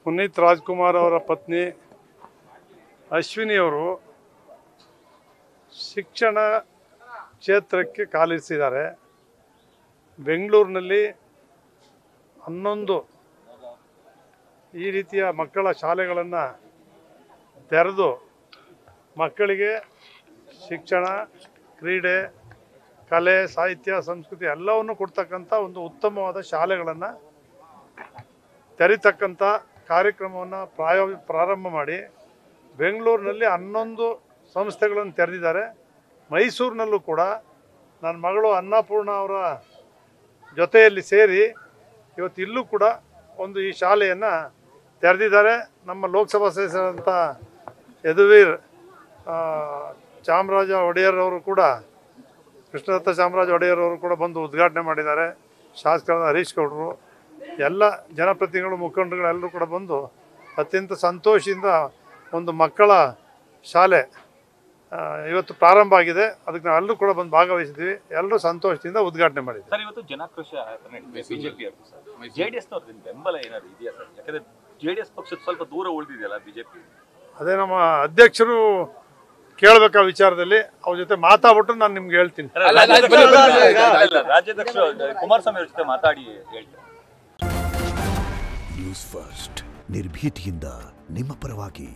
ಪುನೀತ್ ರಾಜ್ಕುಮಾರ್ ಅವರ ಪತ್ನಿ ಅಶ್ವಿನಿಯವರು ಶಿಕ್ಷಣ ಕ್ಷೇತ್ರಕ್ಕೆ ಕಾಲಿರಿಸಿದ್ದಾರೆ. ಬೆಂಗಳೂರಿನಲ್ಲಿ 11 ಈ ರೀತಿಯ ಮಕ್ಕಳ ಶಾಲೆಗಳನ್ನು ತೆರೆದು ಮಕ್ಕಳಿಗೆ ಶಿಕ್ಷಣ, ಕ್ರೀಡೆ, ಕಲೆ, ಸಾಹಿತ್ಯ, ಸಂಸ್ಕೃತಿ ಎಲ್ಲವನ್ನು ಕೊಡ್ತಕ್ಕಂಥ ಒಂದು ಉತ್ತಮವಾದ ಶಾಲೆಗಳನ್ನು ತೆರೀತಕ್ಕಂಥ ಕಾರ್ಯಕ್ರಮವನ್ನು ಪ್ರಾರಂಭ ಮಾಡಿ ಬೆಂಗಳೂರಿನಲ್ಲಿ 11 ಸಂಸ್ಥೆಗಳನ್ನು ತೆರೆದಿದ್ದಾರೆ. ಮೈಸೂರಿನಲ್ಲೂ ಕೂಡ ನನ್ನ ಮಗಳು ಅನ್ನಪೂರ್ಣ ಅವರ ಜೊತೆಯಲ್ಲಿ ಸೇರಿ ಇವತ್ತು ಇಲ್ಲೂ ಕೂಡ ಒಂದು ಈ ಶಾಲೆಯನ್ನು ತೆರೆದಿದ್ದಾರೆ. ನಮ್ಮ ಲೋಕಸಭಾ ಸದಸ್ಯರಂಥ ಯದುವೀರ್ ಚಾಮರಾಜ ಒಡೆಯರ್ ಅವರು ಕೂಡ, ಕೃಷ್ಣದತ್ತ ಚಾಮರಾಜ ಒಡೆಯರ್ ಅವರು ಕೂಡ ಬಂದು ಉದ್ಘಾಟನೆ ಮಾಡಿದ್ದಾರೆ. ಶಾಸಕರಾದ ಹರೀಶ್ ಗೌಡರು, ಎಲ್ಲ ಜನಪ್ರತಿನಿಧಿಗಳು, ಮುಖಂಡರುಗಳು ಎಲ್ಲರೂ ಕೂಡ ಬಂದು ಅತ್ಯಂತ ಸಂತೋಷದಿಂದ ಒಂದು ಮಕ್ಕಳ ಶಾಲೆ ಇವತ್ತು ಪ್ರಾರಂಭ ಆಗಿದೆ. ಅದಕ್ಕೆ ನಾವು ಎಲ್ಲರೂ ಕೂಡ ಬಂದು ಭಾಗವಹಿಸಿದ್ವಿ. ಎಲ್ಲರೂ ಸಂತೋಷದಿಂದ ಉದ್ಘಾಟನೆ ಮಾಡಿದ್ವಿ. ಸರ್, ಇವತ್ತು ಜನಾಕ್ರೋಶ ಬಿಜೆಪಿ ಜೆಡಿಎಸ್ ಬೆಂಬಲ ಏನಾದ್ರು ಇದೆಯಾ ಸರ್? ಯಾಕಂದ್ರೆ ಜೆಡಿಎಸ್ ಪಕ್ಷದ ಸ್ವಲ್ಪ ದೂರ ಉಳಿದಿದೆಯಲ್ಲ ಬಿಜೆಪಿ. ಅದೇ ನಮ್ಮ ಅಧ್ಯಕ್ಷರು ಕೇಳಬೇಕಾ ವಿಚಾರದಲ್ಲಿ ಅವ್ರ ಜೊತೆ ಮಾತಾಡ್ಬಿಟ್ಟು ನಾನು ನಿಮ್ಗೆ ಹೇಳ್ತೀನಿ. ರಾಜ್ಯಾಧ್ಯಕ್ಷ ಕುಮಾರಸ್ವಾಮಿ ಅವ್ರ ಜೊತೆ ಮಾತಾಡಿ ಹೇಳ್ತೀನಿ. ನ್ಯೂಸ್ ಫಸ್ಟ್ ನಿರ್ಭೀತಿಯಿಂದ ನಿಮ್ಮ ಪರವಾಗಿ.